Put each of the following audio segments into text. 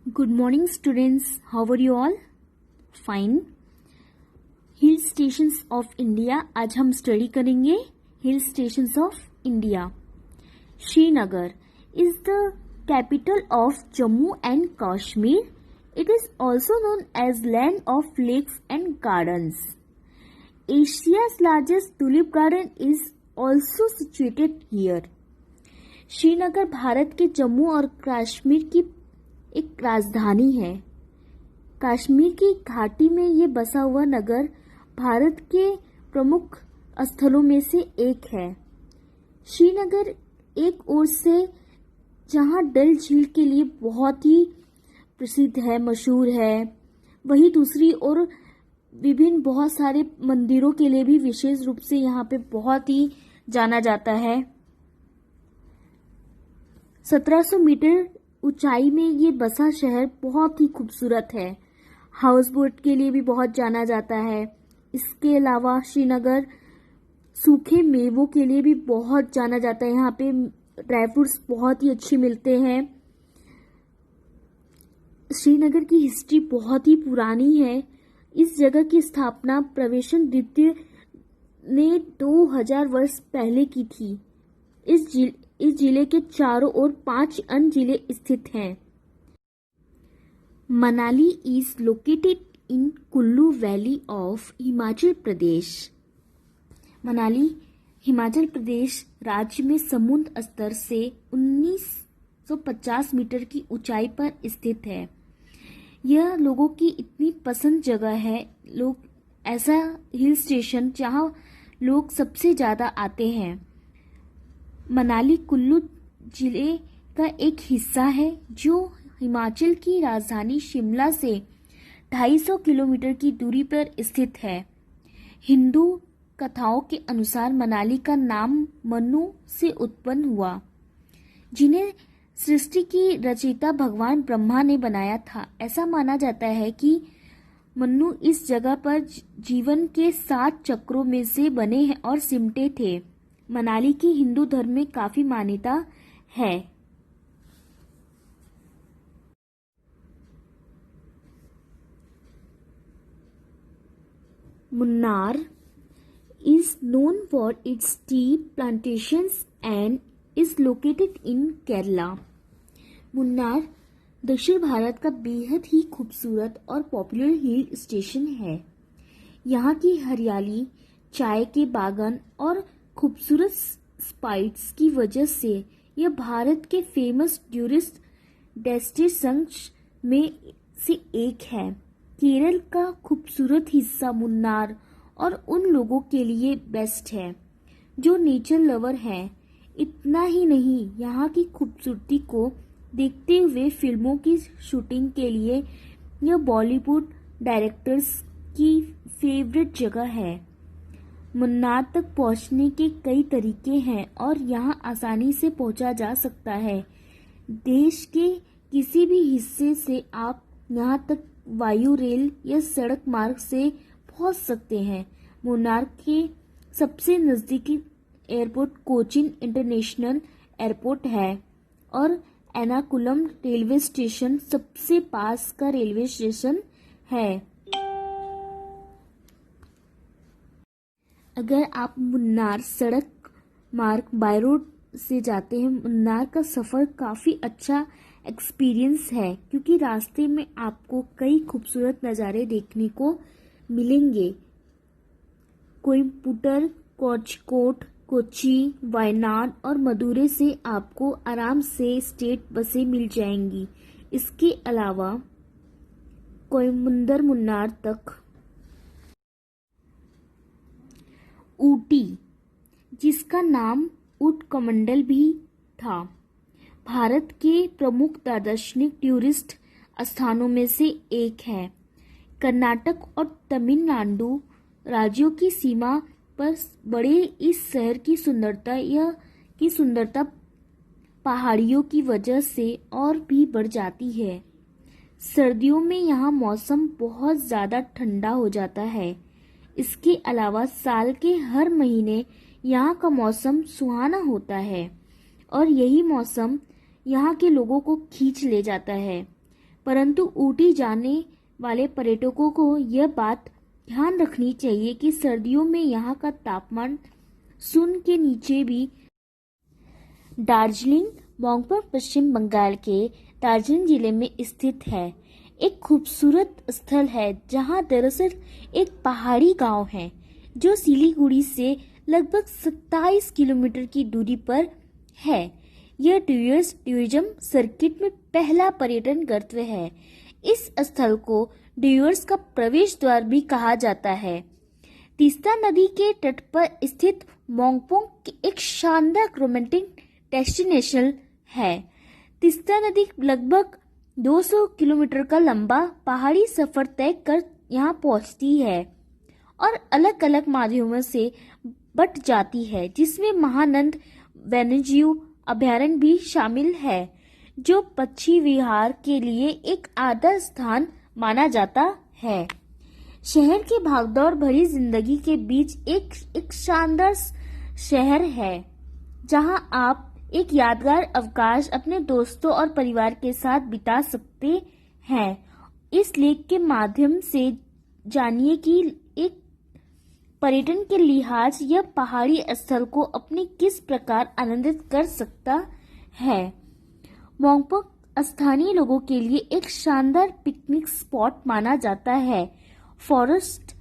Good morning, students. How are you all? Fine. Hill stations of India आज हम study करेंगे. Hill stations of India. Srinagar is the capital of Jammu and Kashmir. It is also known as land of lakes and gardens. Asia's largest tulip garden is also situated here. Srinagar Bharat के जम्मू और कश्मीर की एक राजधानी है. कश्मीर की घाटी में ये बसा हुआ नगर भारत के प्रमुख स्थलों में से एक है. श्रीनगर एक ओर से जहां डल झील के लिए बहुत ही प्रसिद्ध है, मशहूर है, वही दूसरी ओर विभिन्न बहुत सारे मंदिरों के लिए भी विशेष रूप से यहाँ पे बहुत ही जाना जाता है. 1700 मीटर ऊंचाई में ये बसा शहर बहुत ही खूबसूरत है. हाउस बोट के लिए भी बहुत जाना जाता है. इसके अलावा श्रीनगर सूखे मेवों के लिए भी बहुत जाना जाता है. यहाँ पे ड्राई फ्रूट्स बहुत ही अच्छे मिलते हैं. श्रीनगर की हिस्ट्री बहुत ही पुरानी है. इस जगह की स्थापना प्रवेशन द्वितीय ने 2000 वर्ष पहले की थी. इस जिले के चारों ओर 5 अन्य जिले स्थित हैं. Manali is located in Kullu valley of Himachal Pradesh. Manali Himachal Pradesh राज्य में समुद्र स्तर से 1950 मीटर की ऊंचाई पर स्थित है. यह लोगों की इतनी पसंद जगह है. लोग ऐसा हिल स्टेशन जहां लोग सबसे ज्यादा आते हैं. मनाली कुल्लू जिले का एक हिस्सा है जो हिमाचल की राजधानी शिमला से 250 किलोमीटर की दूरी पर स्थित है. हिंदू कथाओं के अनुसार मनाली का नाम मनु से उत्पन्न हुआ, जिन्हें सृष्टि की रचयिता भगवान ब्रह्मा ने बनाया था. ऐसा माना जाता है कि मनु इस जगह पर जीवन के 7 चक्रों में से बने हैं और सिमटे थे. मनाली की हिंदू धर्म में काफी मान्यता है. Munnar is known for its tea plantations and is located in Kerala. Munnar दक्षिण भारत का बेहद ही खूबसूरत और पॉपुलर हिल स्टेशन है. यहाँ की हरियाली, चाय के बागान और खूबसूरत स्पाइट्स की वजह से यह भारत के फेमस टूरिस्ट डेस्टिनेशंस में से एक है. केरल का खूबसूरत हिस्सा मुन्नार और उन लोगों के लिए बेस्ट है जो नेचर लवर हैं. इतना ही नहीं, यहाँ की खूबसूरती को देखते हुए फिल्मों की शूटिंग के लिए यह बॉलीवुड डायरेक्टर्स की फेवरेट जगह है. मुन्नार तक पहुँचने के कई तरीके हैं और यहाँ आसानी से पहुँचा जा सकता है. देश के किसी भी हिस्से से आप यहाँ तक वायु, रेल या सड़क मार्ग से पहुँच सकते हैं. मुन्नार के सबसे नज़दीकी एयरपोर्ट कोचिन इंटरनेशनल एयरपोर्ट है और एर्नाकुलम रेलवे स्टेशन सबसे पास का रेलवे स्टेशन है. अगर आप मुन्नार सड़क मार्ग बाय रोड से जाते हैं, मुन्नार का सफ़र काफ़ी अच्छा एक्सपीरियंस है क्योंकि रास्ते में आपको कई खूबसूरत नज़ारे देखने को मिलेंगे. कोयम्बटूर, कोझिकोड, कोच्चि, वायनाड और मदुरै से आपको आराम से स्टेट बसें मिल जाएंगी. इसके अलावा कोयम्बटूर मुन्नार तक ऊटी, जिसका नाम ऊट कमंडल भी था, भारत के प्रमुख दार्शनिक टूरिस्ट स्थानों में से एक है. कर्नाटक और तमिलनाडु राज्यों की सीमा पर बड़े इस शहर की सुंदरता पहाड़ियों की वजह से और भी बढ़ जाती है. सर्दियों में यहाँ मौसम बहुत ज़्यादा ठंडा हो जाता है. इसके अलावा साल के हर महीने यहाँ का मौसम सुहाना होता है और यही मौसम यहाँ के लोगों को खींच ले जाता है. परंतु ऊटी जाने वाले पर्यटकों को यह बात ध्यान रखनी चाहिए कि सर्दियों में यहाँ का तापमान शून्य के नीचे भी। दार्जिलिंग मोंगपोंग पश्चिम बंगाल के दार्जिलिंग जिले में स्थित है। एक खूबसूरत स्थल है जहाँ दरअसल एक पहाड़ी गांव है जो सिलीगुड़ी से लगभग 27 किलोमीटर की दूरी पर है। यह टूरिज्म सर्किट में पहला पर्यटन गंतव्य है। इस स्थल को ड्यूअर्स का प्रवेश द्वार भी कहा जाता है। तीस्ता नदी के तट पर स्थित मोंगपोंग एक शानदार रोमांटिक डेस्टिनेशन है। तीस्ता नदी लगभग 200 किलोमीटर का लंबा पहाड़ी सफर तय कर यहाँ पहुँचती है और अलग अलग माध्यमों से बट जाती है, जिसमें महानंद वन्यजीव अभयारण्य भी शामिल है जो पक्षी विहार के लिए एक आदर्श स्थान माना जाता है। शहर की भागदौड़ भरी जिंदगी के बीच एक शानदार शहर है जहां आप एक यादगार अवकाश अपने दोस्तों और परिवार के साथ बिता सकते हैं। इस लेख के माध्यम से जानिए कि एक पर्यटन के लिहाज यह पहाड़ी स्थल को अपने किस प्रकार आनंदित कर सकता है। मोंगपोंग स्थानीय लोगों के लिए एक शानदार पिकनिक स्पॉट माना जाता है। फॉरेस्ट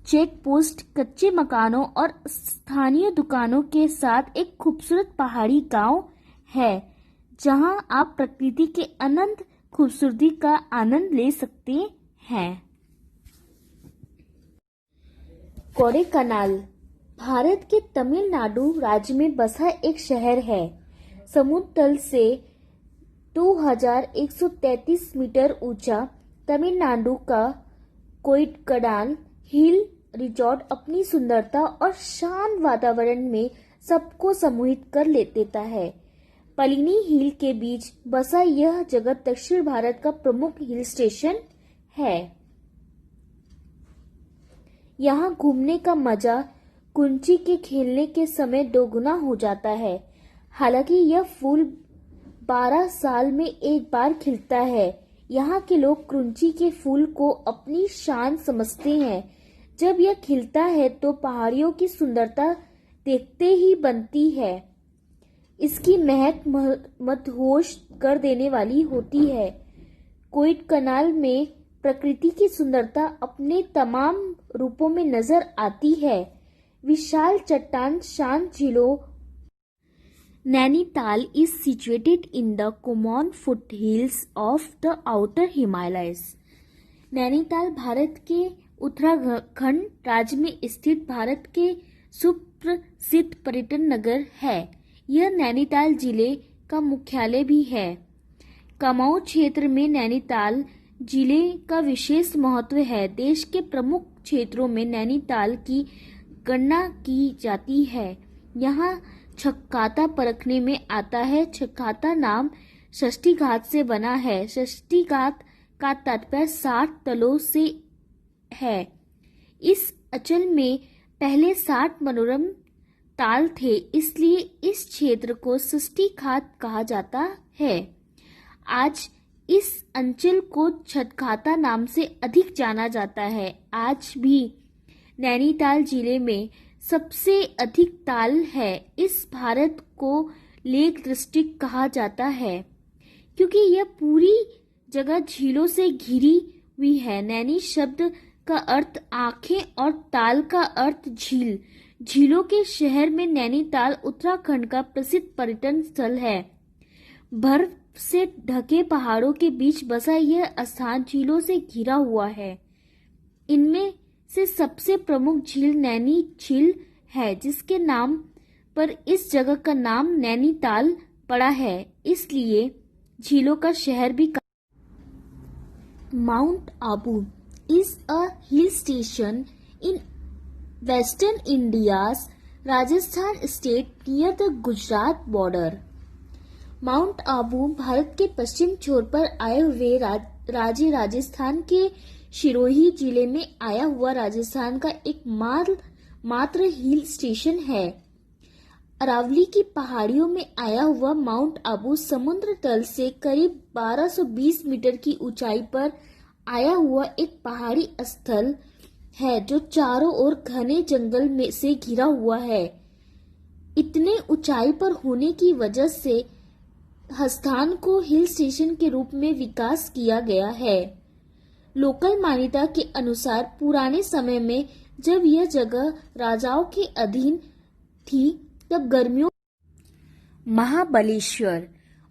चेक पोस्ट, कच्चे मकानों और स्थानीय दुकानों के साथ एक खूबसूरत पहाड़ी गांव है जहां आप प्रकृति के अनंत खूबसूरती का आनंद ले सकते हैं। कोडाईकनाल भारत के तमिलनाडु राज्य में बसा एक शहर है। समुद्र तल से 2133 मीटर ऊंचा तमिलनाडु का कोडाईकनाल हिल रिजॉर्ट अपनी सुंदरता और शांत वातावरण में सबको सम्मोहित कर लेता है। पलिनी हिल के बीच बसा यह जगह दक्षिण भारत का प्रमुख हिल स्टेशन है। यहाँ घूमने का मजा कुंची के खेलने के समय दोगुना हो जाता है। हालांकि यह फूल 12 साल में एक बार खिलता है। यहाँ के लोग कुंची के फूल को अपनी शान समझते हैं। जब यह खिलता है तो पहाड़ियों की सुंदरता देखते ही बनती है। इसकी महक मदहोश कर देने वाली होती है। कोडाईकनाल में प्रकृति की सुंदरता अपने तमाम रूपों में नजर आती है। विशाल चट्टान, शांत झीलों। Nainital is situated in the common foothills of the outer Himalayas. Nainital Bharat के उत्तराखंड राज्य में स्थित भारत के सुप्रसिद्ध पर्यटन नगर है। यह नैनीताल जिले का मुख्यालय भी है। कुमाऊं क्षेत्र में नैनीताल जिले का विशेष महत्व है। देश के प्रमुख क्षेत्रों में नैनीताल की गणना की जाती है। यहाँ छक्काता परखने में आता है। छक्काता नाम षष्ठी घात से बना है। षष्ठी घात का तात्पर्य 60 तलों से है। इस अंचल में पहले 60 मनोरम ताल थे, इसलिए इस क्षेत्र को षष्ठी घात कहा जाता है। आज इस अंचल को छठघाता नाम से अधिक जाना जाता है। आज भी नैनीताल जिले में सबसे अधिक ताल है। इस भारत को लेक डिस्ट्रिक्ट कहा जाता है क्योंकि यह पूरी जगह झीलों से घिरी हुई है। नैनी शब्द का अर्थ आंखें और ताल का अर्थ झील। झीलों के शहर में नैनीताल उत्तराखंड का प्रसिद्ध पर्यटन स्थल है। बर्फ से ढके पहाड़ों के बीच बसा यह स्थान झीलों से घिरा हुआ है। इनमें से सबसे प्रमुख झील नैनी झील है, जिसके नाम पर इस जगह का नाम नैनीताल पड़ा है, इसलिए झीलों का शहर भी। Mount Abu is a hill station in western India's Rajasthan state near the Gujarat border. Mount Abu Bharat के पश्चिम छोर पर आए हुए राज्य राजस्थान के सिरोही जिले में आया हुआ राजस्थान का एक मात्र हिल स्टेशन है। अरावली की पहाड़ियों में आया हुआ माउंट आबू समुद्र तल से करीब 1220 मीटर की ऊंचाई पर आया हुआ एक पहाड़ी स्थल है जो चारों ओर घने जंगल में से घिरा हुआ है। इतने ऊंचाई पर होने की वजह से स्थान को हिल स्टेशन के रूप में विकास किया गया है। लोकल मान्यता के अनुसार पुराने समय में जब यह जगह राजाओं के अधीन थी तब गर्मियों महाबलेश्वर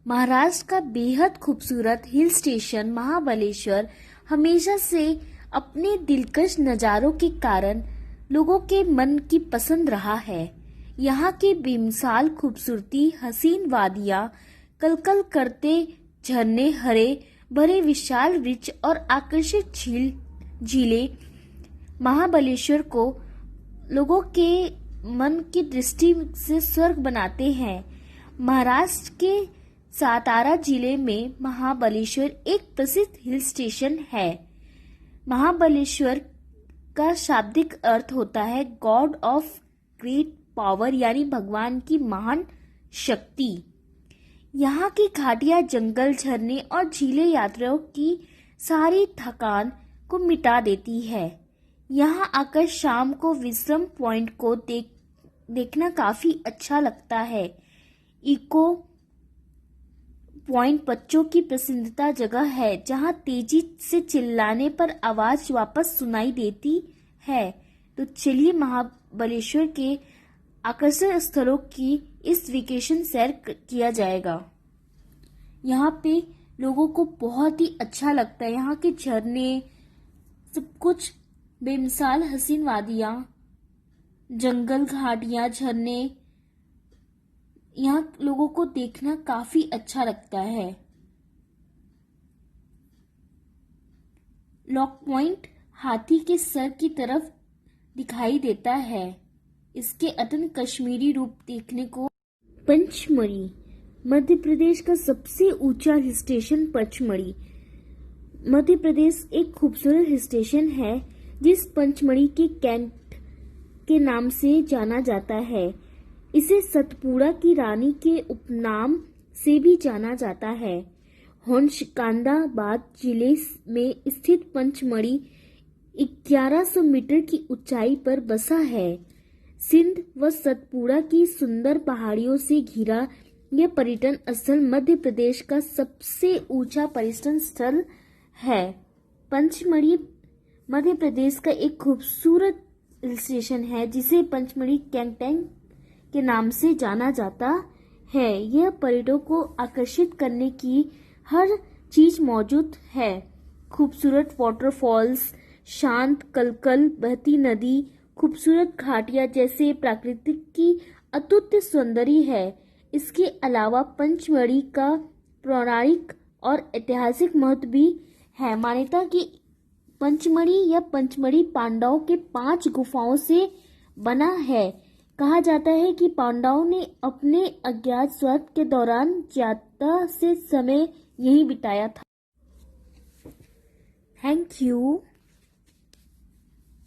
महाराष्ट्र का बेहद खूबसूरत हिल स्टेशन महाबलेश्वर हमेशा से अपने दिलकश नज़ारों के कारण लोगों के मन की पसंद रहा है। यहाँ की बेमिसाल खूबसूरती, हसीन वादियाँ, कलकल करते झरने, हरे भरे विशाल वृक्ष और आकर्षक झीलें महाबलेश्वर को लोगों के मन की दृष्टि से स्वर्ग बनाते हैं। महाराष्ट्र के सातारा जिले में महाबलेश्वर एक प्रसिद्ध हिल स्टेशन है। महाबलेश्वर का शाब्दिक अर्थ होता है गॉड ऑफ ग्रेट पावर, यानी भगवान की महान शक्ति। यहाँ की घाटियां, जंगल, झरने और झीलें यात्रियों की सारी थकान को मिटा देती है। यहाँ आकर शाम को विश्राम पॉइंट को देखना काफी अच्छा लगता है। इको पॉइंट बच्चों की पसंदीदा जगह है जहाँ तेजी से चिल्लाने पर आवाज वापस सुनाई देती है। तो चलिए महाबलेश्वर के आकर्षक स्थलों की इस वेकेशन सैर किया जाएगा। यहाँ पे लोगों को बहुत ही अच्छा लगता है। यहाँ के झरने, सब कुछ बेमिसाल हसीन वादियाँ, जंगल, घाटियाँ, झरने, यहाँ लोगों को देखना काफी अच्छा लगता है। लॉक पॉइंट हाथी के सर की तरफ दिखाई देता है। इसके अत्यंत कश्मीरी रूप देखने को। पंचमढ़ी मध्य प्रदेश का सबसे ऊंचा हिल स्टेशन पंचमढ़ी मध्य प्रदेश एक खूबसूरत हिल स्टेशन है जिस पंचमढ़ी के कैंट के नाम से जाना जाता है। इसे सतपुड़ा की रानी के उपनाम से भी जाना जाता है। होशंगाबाद जिले में स्थित पंचमढ़ी 1100 मीटर की ऊंचाई पर बसा है। सिंध व सतपुड़ा की सुंदर पहाड़ियों से घिरा यह पर्यटन स्थल मध्य प्रदेश का सबसे ऊंचा पर्यटन स्थल है। पंचमढ़ी मध्य प्रदेश का एक खूबसूरत हिल स्टेशन है जिसे पंचमढ़ी कैंटैंग के नाम से जाना जाता है। यह पर्यटकों को आकर्षित करने की हर चीज मौजूद है। खूबसूरत वाटरफॉल्स, शांत कलकल बहती नदी, खूबसूरत घाटियां जैसे प्राकृतिक की अतुल्य सौंदर्य है। इसके अलावा पंचमढ़ी का पौराणिक और ऐतिहासिक महत्व भी है। मान्यता कि पंचमढ़ी या पंचमढ़ी पांडवों के 5 गुफाओं से बना है। कहा जाता है कि पांडवों ने अपने अज्ञातवास के दौरान ज्यादा से समय यहीं बिताया था। Thank you.